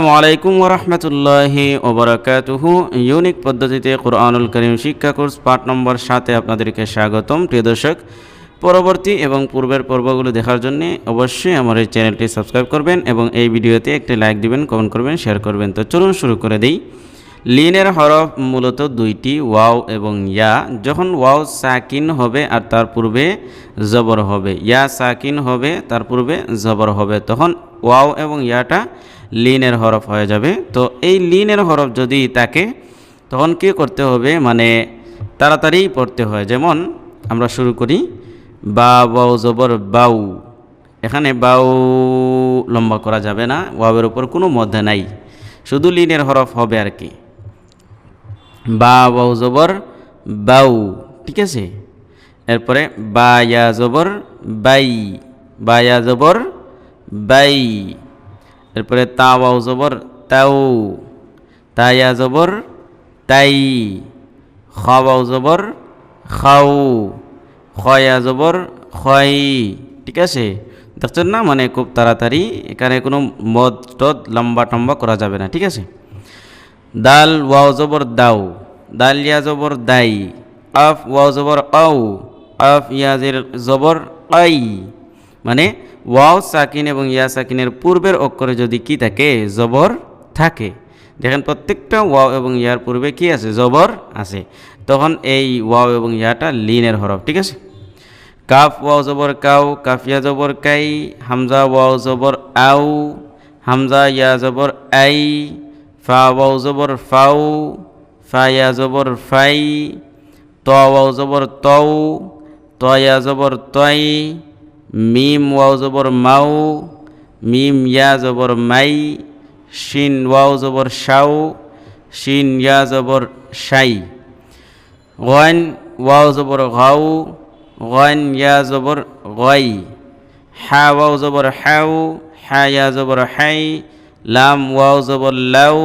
আসসালামু আলাইকুম ওয়া রাহমাতুল্লাহি ওয়া বারাকাতুহু। ইউনিক পদ্ধতিতে কুরআনুল কারীম শিক্ষা কোর্স পার্ট নম্বর 7-এ আপনাদেরকে স্বাগতম। প্রিয় দর্শক, পরবর্তী এবং পূর্বের পর্বগুলো দেখার জন্য অবশ্যই আমার এই চ্যানেলটি সাবস্ক্রাইব করবেন এবং এই ভিডিওতে একটি লাইক দিবেন, কমেন্ট করবেন, শেয়ার করবেন। তো চলুন শুরু করে দেই। লিনের হরফ মূলত দুইটি, ওয়াও এবং ইয়া। যখন ওয়াও সাকিন হবে আর তার পূর্বে জবর হবে, ইয়া সাকিন হবে তার পূর্বে জবর হবে, তখন ওয়াও এবং ইয়াটা লিনের হরফ হয়ে যাবে। তো এই লিনের হরফ যদি থাকে তখন কী করতে হবে, মানে তাড়াতাড়ি পড়তে হয়। যেমন আমরা শুরু করি, বা ওয়াও জবর বাউ। এখানে বাউ লম্বা করা যাবে না, ওয়াওয়ের উপর কোনো মধ্যে নাই, শুধু লিনের হরফ হবে আর কি। বা ওয়াও জবর বাউ, ঠিক আছে। এরপরে বা ইয়া জবর বাই, বা ইয়া জবর বাই। এরপরে তা ওয়াও জবর তাও, তা ইয়া জবর তাই। খ ওয়াও জবর খাও, খ ইয়া জবর খয়, ঠিক আছে। দেখছেন না, মানে খুব তাড়াতাড়ি, এখানে কোনো মদ টদ লম্বা টম্বা করা যাবে না, ঠিক আছে। দাল ওয়াও জবর দাও, দাল ইয়া জবর দাই। আফ ওয়াও জবর আও, আফ ইয়া জবর আই। মানে ওয়াও সাকিন এবং ইয়া সাকিনের পূর্বের অক্ষরে যদি কি থাকে, জবর থাকে, দেখেন প্রত্যেকটা ওয়াও এবং ইয়ার পূর্বে কি আছে, জবর আছে, তখন এই ওয়াও এবং ইয়াটা লিনের হরফ, ঠিক আছে। কাফ ওয়াও জবর কাউ, কাফ ইয়া জবর কাই। হামজা ওয়াও জবর আউ, হামজা ইয়া জবর আই। ফা ওয়াও জবর ফাউ, ফা ইয়া জবর ফাই। ত ওয়াও জবর তৌ, ত ইয়া জবর তই। মিম ওয়াও জবর মাউ, মিম ইয়া জবর মাই। শিন ওয়াও জবর শাউ, শিন ইয়া জবর শাই। গন ওয়াও জবর গাউ, গন ইয়া জবর গই। হা ওয়াও জবর হাউ, হা ইয়া জবর হাই। লাম ওয়াও জবর লাউ,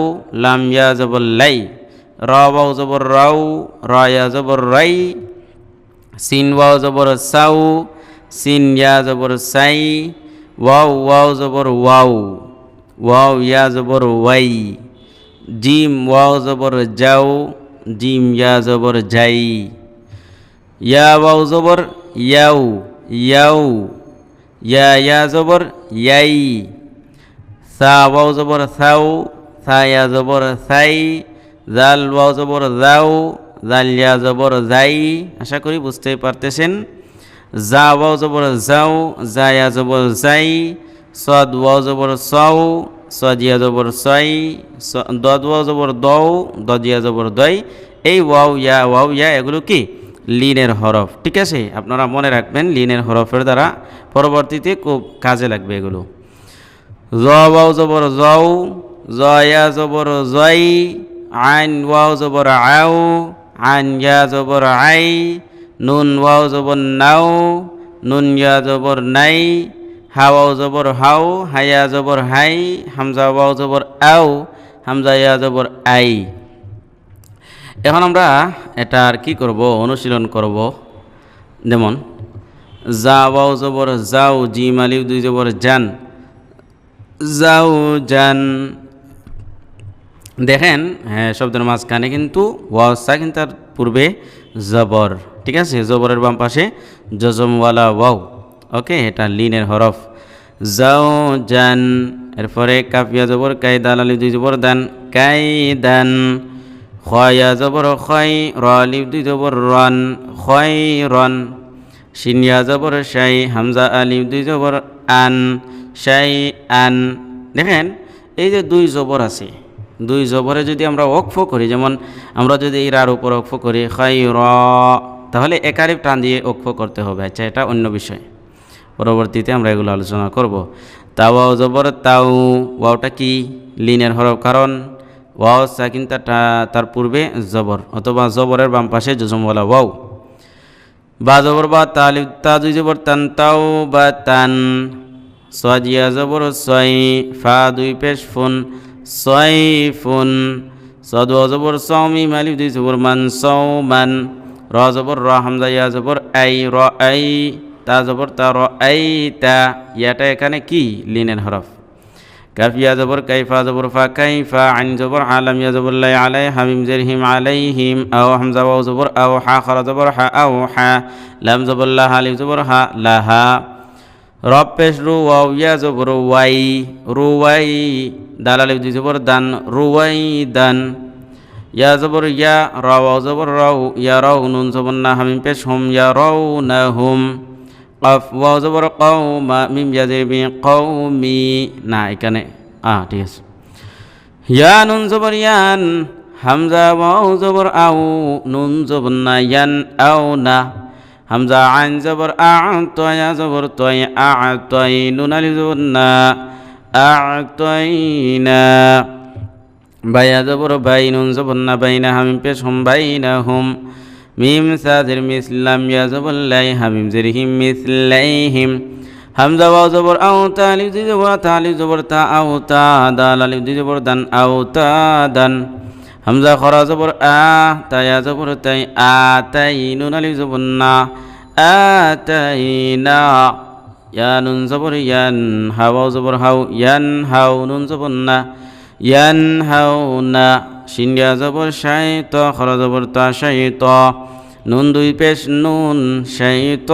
লাম ইয়া জবর লাই। রা ওয়াও জবর রাউ, রা ইয়া জবর রাই। সিন ওয়াও জবর সাউ, সিন ইয়া জবর সাই। ওয়াও ওয়াও জবর ওয়াও, ওয়াও ইয়া জবর ওয়াই। জিম ওয়াও জবর যাও, জিম ইয়া জবর যাই। ইয়া ওয়াও জবর ইয়াও, ইয়াও। ইয়া ইয়া জবর ইয়াই। সা ওয়াও জবর সাউ, সা ইয়া জবর সাই। জাল ওয়াও জবর যাও, জাল ইয়া জবর যাই। আশা করি বুঝতেই পারতেছেন। জা ওয়াও জবর যাও, জা ইয়া জবর যাই। সদ ওয়াও জবর সাউ, সদ ইয়া জবর সাই। দদ ওয়াও জবর দৌ, দদ ইয়া জবর দই। এই ওয়াও ইয়া এগুলো কি, লিনের হরফ, ঠিক আছে। আপনারা মনে রাখবেন, লিনের হরফের দ্বারা পরবর্তীতে খুব কাজে লাগবে এগুলো। জ ওয়াও জবর জৌ, জ ইয়া জবর জই। আইন ওয়াও জবর আও, আইন ইয়া জবর আই। নুন ওয়াও জবর নাও, নুন ইয়া জবর নাই। হা ওয়াও জবর হাও, হাইয়া জবর হাই। হামজা ওয়াও জবর আও, হামজা ইয়া জবর আই। এখন আমরা এটা আর কি করব, অনুশীলন করব। যেমন জা ওয়াও জবর যাও, জিম আলিফ দুই জবর জান, যাও জান। দেখেন, হ্যাঁ, শব্দের মাঝখানে কিন্তু ওয়াও সাকিন, তার পূর্বে জবর, ঠিক আছে। জবরের বাম পাশে জজমওয়ালা ওয়াও, ওকে, এটা লিনের হরফ। যাও জান। এরপরে কাফিয়া জবর কাই, দাল আলিফ দুই জবর দান, কাই দান। খয়া জবর খয়, র আলিফ দুই জবর রন, খয় রন। শিনিয়া জবর শাই, হামজা আলিফ দুই জবর আন, শাই আন। দেখেন, এই যে দুই জবর আছে, দুই জবরে যদি আমরা ওকফ করি, যেমন আমরা যদি ইরার উপর ওকফ করি খাই র, তাহলে একারিফ টান দিয়ে ওকফ করতে হবে। আচ্ছা, এটা অন্য বিষয়, পরবর্তীতে আমরা এগুলো আলোচনা করব। তাওয়াও জবর তাও, ওয়াওটা কি, লিনের হরফ, কারণ ওয়াও সাকিন তার পূর্বে জবর, অথবা জবরের বাম পাশে জজমওয়ালা ওয়াও। বা জবর বা, তালিফ তা দুই জবর তান, তাও বা তান। সজিয়া জবর সই, ফা দুই পেশ ফুন, সই ফুন। সদওয়া জবর সৌমি, মালিফ দুই জবর মান, সৌ মান। র জবর র, হামজা ইয়া জবর আই, র আই। তা জবর তা, র আই তা। ইয়াটা এখানে কি, লিনের হরফ। কাফ ইয়া জবর কাইফা জবর ফা কাইফা, আইন জবর আলাম ইয়া জবর লাই আলাই, হামিম জের হিম আলাইহিম, আও হামজা ওয়াও জবর আও, হা খরা জবর হা আও হা, লাম জবর লা, আলিফ জবর হা লাহা। রব পেশ রু ওয়াও ইয়া জবর ওয়াই, রুওয়াই, দাল আলিফ দুই জবর দান, রুওয়াই দান। ইয়া জবর ইয়া, রা ওয়াও জবর রাও, ইয়া রাও, নুন জবর না, হামিম পেশ হুম, ইয়া রাও না হুম। কফ ওয়াও জবর কও, মা মিম ইয়া জের মি, কওমি, না এখানে ঠিক আছে। ইয়া নুন জবর ইয়ান, হামজা ওয়াও জবর আও, নুন জবর না, ইয়ান আও না। হামজা আইন জবর আ, তয়া জবর তয়, আ তয়, নুন আলিফ জবর না, আ তয় না। বায়া জবর বাই, নুন জবর না, বাইনা, হামিম পেশ হুম, বাইনা হুম। মিম সাজের মিসলাম, ইয়া জবর লাই, হামিম জের হিম, মিসলাইহিম। হামজা ওয়াও জবর আও, তা আলিফ দুই জবর তা, আলিফ জবর তা, আও তা, দাল আলিফ দুই জবর দান, আও তা দান। হামজা খরা জবর আ, তায়া জবর তাই, আ তাই, নুন আলিফ জবর না, আ তাই না। ইয়া নুন জবর ইয়ান, হাওয়াও জবর হাও, ইয়ান হাও, নুন জবর না, ইয়ান হাও না। শিন ইয়া জবর শাই, ত খরা জবর তা, শাই ত, নুন দুই পেশ নুন, শাই ত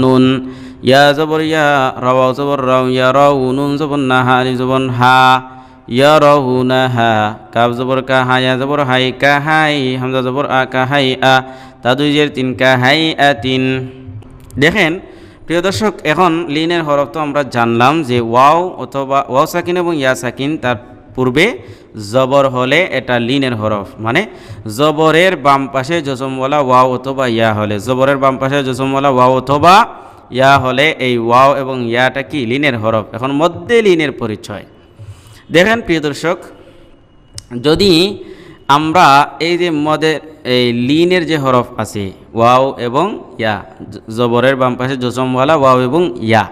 নুন। ইয়া জবর ইয়া, রাওয়াও জবর রাও, ইয়া রাও, নুন জবর না, হা আলিফ জবর হা, ইয়া রাহু না হা। কাফ জবর কা, হা ইয়া জবর হাই, কা হাই, হামজা জবর আ, কা হাই আ, তা দুই জের তিন, কা হাই আ তিন। দেখেন প্রিয় দর্শক, এখন লিনের হরফ তো আমরা জানলাম যে ওয়াও অথবা ওয়াও সাকিন এবং ইয়া সাকিন, তার পূর্বে জবর হলে এটা লিনের হরফ, মানে জবরের বাম পাশে জজমওয়ালা ওয়াও অথবা ইয়া হলে, জবরের বাম পাশে জজমওয়ালা ওয়াও অথবা ইয়া হলে এই ওয়াও এবং ইয়াটা কি লিনের হরফ। এখন মধ্যে লিনের পরিচয় দেখেন প্রিয় দর্শক, যদি আমরা এই যে মদের এই লিনের যে হরফ আছে ওয়াও এবং ইয়া, জবরের বাম পাশে জজমওয়ালা ওয়াও এবং ইয়া,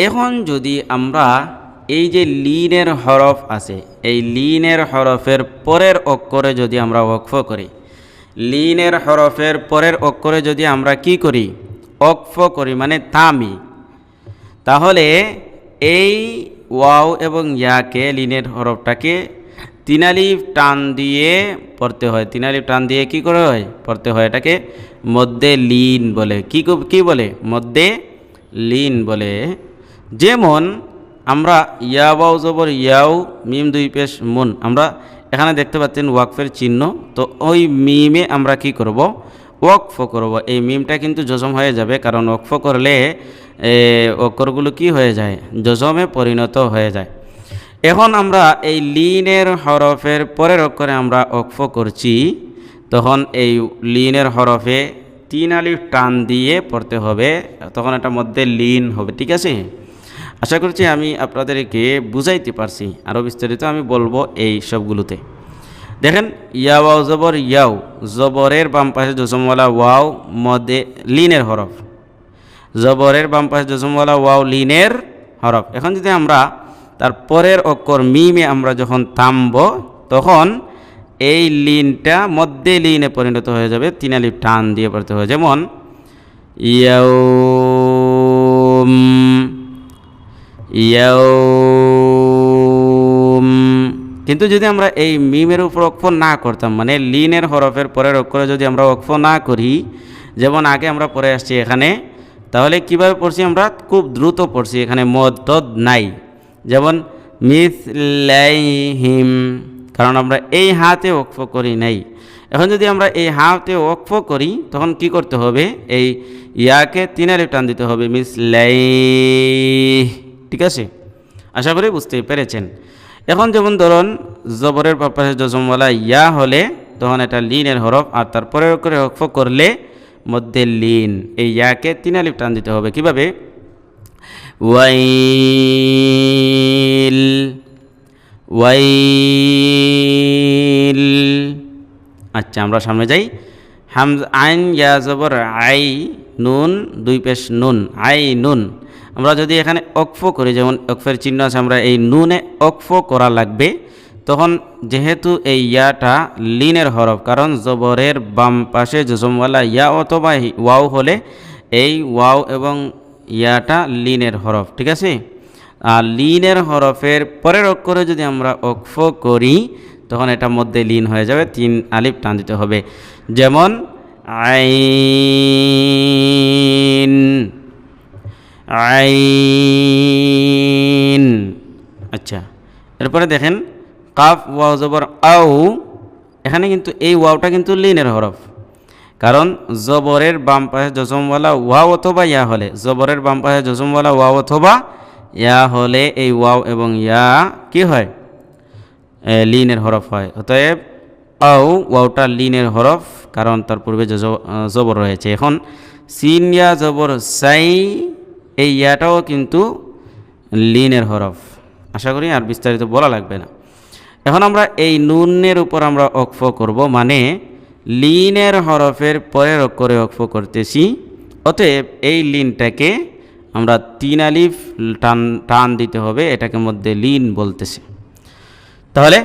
এখন যদি আমরা এই যে লিনের হরফ আছে, এই লিনের হরফের পরের অক্ষরে যদি আমরা ওয়াকফ করি, লিনের হরফের পরের অক্ষরে যদি আমরা কি করি, ওয়াকফ করি মানে থামি, তাহলে এই ওয়াও এবং ইয়াকে, লিনের হরফটাকে তিন আলিফ টান দিয়ে পড়তে হয়। তিন আলিফ টান দিয়ে কি করে হয়, পড়তে হয়। এটাকে মধ্যে লিন বলে। কি বলে? মধ্যে লিন বলে। যেমন আমরা ইয়া ওয়াও জবর ইয়াও, মিম দুই পেশ মুন, আমরা এখানে দেখতে পাচ্ছেন ওয়াকফের চিহ্ন, তো ওই মিমে আমরা কি করব, ওয়াকফ করব। এই মিমটা কিন্তু জজম হয়ে যাবে, কারণ ওয়াকফ করলে অক্ষরগুলো কি হয়ে যায়, জজমে পরিণত হয়ে যায়। এখন আমরা এই লিনের হরফের পরের অক্ষরে আমরা ওয়াকফ করছি, তখন এই লিনের হরফে তিন আলিফ টান দিয়ে পড়তে হবে, তখন এটা মধ্যে লিন হবে। ঠিক আছে, আশা করছি আমি আপনাদেরকে বুঝাইতে পারছি। আরও বিস্তারিত আমি বলবো এই সবগুলোতে। দেখেন ইয়া ওয়াও জবর ইয়াও, জবরের বাম পাশে জজমওয়ালা ওয়াও মধ্যে লিনের হরফ, জবরের বাম পাশে জজমওয়ালা ওয়াও লিনের হরফ। এখন যদি আমরা তার পরের অক্ষর মিমে আমরা যখন থামব, তখন এই লিনটা মধ্যে লিনে পরিণত হয়ে যাবে, তিন আলিফ টান দিয়ে পড়তে হয়। যেমন ইয়াউম, ইয়াউম। কিন্তু যদি আমরা এই মিমের উপর ওয়াকফ না করতাম, মানে লিনের হরফের পরের অক্ষরে যদি আমরা ওয়াকফ না করি, যেমন আগে আমরা পড়ে আসছি এখানে, তাহলে কিভাবে পড়ছি, আমরা খুব দ্রুত পড়ছি, এখানে মদ নাই। যেমন মিসলাইহিম, কারণ আমরা এই হাতে ওয়াকফ করি নাই। এখন যদি আমরা এই হাতে ওয়াকফ করি, তখন কি করতে হবে, এই ইয়াকে তিন আলিফ টান দিতে হবে, মিসলাই। ঠিক আছে, আশা করি বুঝতে পেরেছেন। এখন যেমন ধরুন জবরের পাশে জজমওয়ালা ইয়া হলে তখন এটা লিনের হরফ, আর তারপরে করে ওয়াকফ করলে মধ্যে লিন, এই ইয়াকে তিন আলিফ টান দিতে হবে। কিভাবে, ওয়াইল, ওয়াইল। আচ্ছা, আমরা সামনে যাই। হামজা আইন ইয়া জবর আই, নুন দুই পেশ নুন, আই নুন। আমরা যদি এখানে ওয়াকফ করি, যেমন ওয়াকফের চিহ্ন আছে, আমরা এই নুনে ওয়াকফ করা লাগবে। তখন যেহেতু এই ইয়াটা লিনের হরফ, কারণ জবরের বাম পাশে জজমওয়ালা ইয়া অথবা ওয়াও হলে এই ওয়াও এবং ইয়াটা লিনের হরফ। ঠিক আছে, আর লিনের হরফের পরের অক্ষরে যদি আমরা ওকফ করি তখন এটার মধ্যে লিন হয়ে যাবে, 3 আলিফ টান দিতে হবে। যেমন আইন, আইন। আচ্ছা, এরপরে দেখেন কাফ ওয়াও জবর আউ, এখানে কিন্তু এই ওয়াওটা কিন্তু লিনের হরফ, কারণ জবরের বাম পাশে জজমওয়ালা ওয়াও অথবা ইয়া হলে, জবরের বাম পাশে জজমওয়ালা ওয়াও অথবা ইয়া হলে এই ওয়াও এবং ইয়া কি হয়? লিনের হরফ হয়। অতএব আউ ওয়াওটা লিনের হরফ, কারণ তার পূর্বে জবর রয়েছে। এখন সিন ইয়া জবর সাই, এই ইয়াটাও কিন্তু লিনের হরফ। আশা করি আর বিস্তারিত বলা লাগবে না। এখন আমরা এই নুনের উপর আমরা ওকফ করব, মানে লিনের হরফের পরের অক্ষরে ওকফ করতেছি। অতএব এই লিনটাকে আমরা 3 আলিফ টান দিতে হবে, এটাকে মধ্যে লিন বলতেছে। তাহলে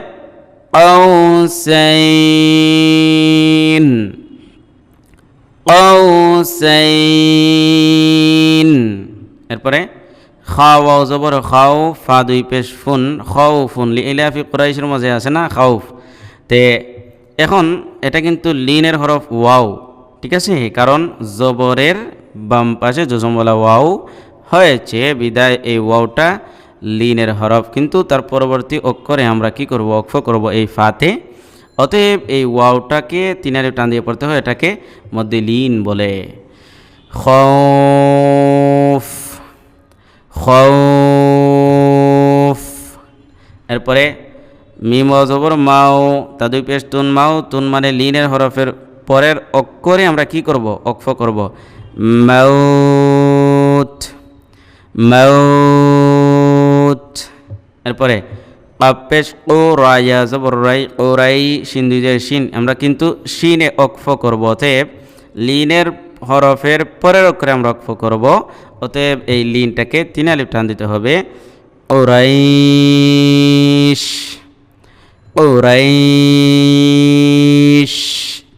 আউসাইন, আউসাইন। এরপরে খাও জবর খাও, ফা 2 পেশ ফুন, খাউফুন, লিইলাফি কুরাইশের মাঝে আছে না খাউফ, তে এখন এটা কিন্তু লিনের হরফ ওয়াও, ঠিক আছে, কারণ জবরের বাম পাশে জজমওয়ালা ওয়াও হয়েছে, বিদায় এই ওয়াওটা লিনের হরফ। কিন্তু তার পরবর্তী অক্ষরে আমরা কি করব? ওকফ করব এই ফাতে। অতএব এই ওয়াওটাকে 3 আলিফ টান দিয়ে পড়তে হয়, এটাকে মধ্যে লিন বলে। খৌফ, খৌফ। এরপরে মিম জবর মাও, তা 2 পেশ তুন, মাও তুন মানে লিনের হরফের পরের অক্ষরে আমরা কি করব? ওকফ করব। মাউত, মাউত। এরপরে কাফ পেশ ও রায়া জবর রাই, ও রাই, শিন 2 শিন, আমরা কিন্তু শিনে ওকফ করব। অতএব লিনের হরফের পরের অক্ষরে আমরা ওকফ করব। অতএব এই লিনটাকে 3 আলিফ টান দিতে হবে। ওরাইশ, ওরাইশ।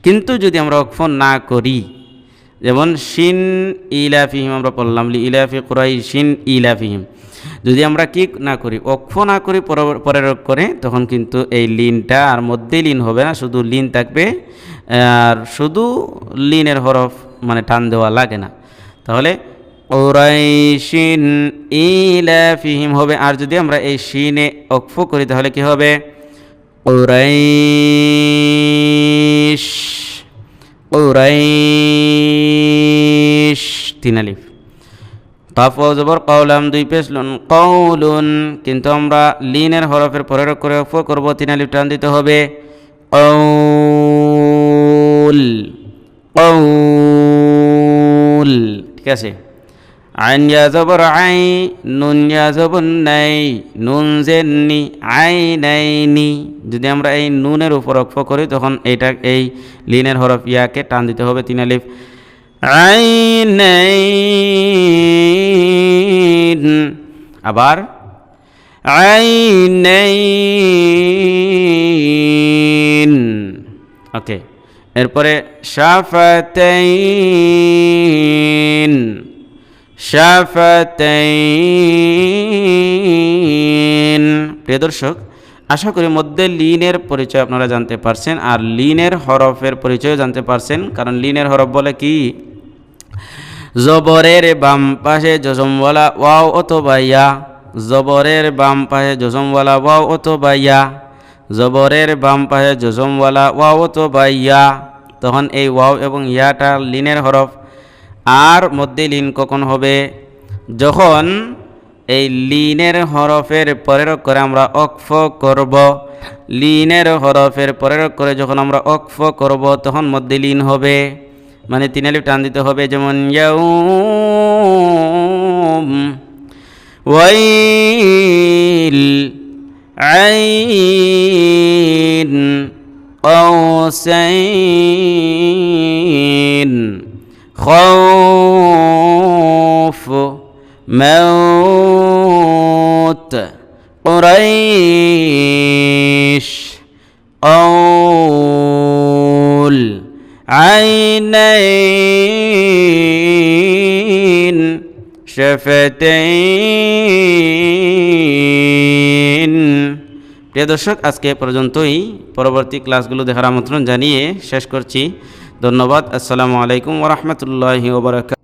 কিন্তু যদি আমরা ওকফ না করি, যেমন শিন ইলাফিহিম আমরা পড়লাম, লি ইলাফি কুরাইশিন ইলাফিহিম, যদি আমরা কি না করি, ওকফ না করি পরের অক্ষরে, তখন কিন্তু এই লিনটা আর মধ্যে লিন হবে না, শুধু লিন থাকবে, আর শুধু লিনের হরফ মানে টান দেওয়া লাগে না। তাহলে কুরাইশিন ইলাফিহিম হবে। আর যদি আমরা এই শিনে ওকফ করি তাহলে কি হবে? কুরাইশ, কুরাইশ, 3 আলিফ। কাফ ওয়াও জবর কাউলাম 2 পেশ লুন, কাউলুন, কিন্তু আমরা লিনের হরফের পরের অক্ষরে ওকফ করব, 3 আলিফ টান দিতে হবে। কাউল, কাউল, ঠিক আছে। আইন ইয়া জবর আই, নুন ইয়া জবর নাই, নুন জেননি, আই নাইনি। যদি আমরা এই নুনের উপর ওকফ করি তখন এইটা এই লিনের হরফ ইয়াকে টান দিতে হবে, 3 আলিফ। আইনাইন, আবার আইনাইন। ওকে, এরপরে শাফাতাইন, শাফাতাইন। প্রিয় দর্শক, আশা করি মধ্যে লিনের পরিচয় আপনারা জানতে পারছেন, আর লিনের হরফের পরিচয় জানতে পারছেন। কারণ লিনের হরফ বলে কি? জবরের বাম পাশে জজমওয়ালা ওয়াও অথবা ইয়া, জবরের বাম পাশে জজমওয়ালা ওয়াও অথবা ইয়া, জবরের বাম পাশে জজমওয়ালা ওয়াও অথবা ইয়া, তখন এই ওয়াও এবং ইয়াটা লিনের হরফ। আর মধ্যে লিন কখন হবে? যখন এই লিনের হরফের পরের অক্ষরে আমরা ওকফ করব। লিনের হরফের পরের অক্ষরে যখন আমরা ওকফ করব তখন মধ্যে লিন হবে, মানে 3 আলিফ টান দিতে হবে। যেমন ইয়াউম, ওয়াইল, আইন, কাউসাইন, খাউফ, মাউত, কুরাইশ, কাউল, আইনাইন, শাফাতাইন। প্রিয় দর্শক, আজকে এ পর্যন্তই। পরবর্তী ক্লাসগুলো দেখার আমন্ত্রণ জানিয়ে শেষ করছি। ধন্যবাদ। আসসালামু আলাইকুম ওয়া রাহমাতুল্লাহি ওয়া বারাকাতুহু।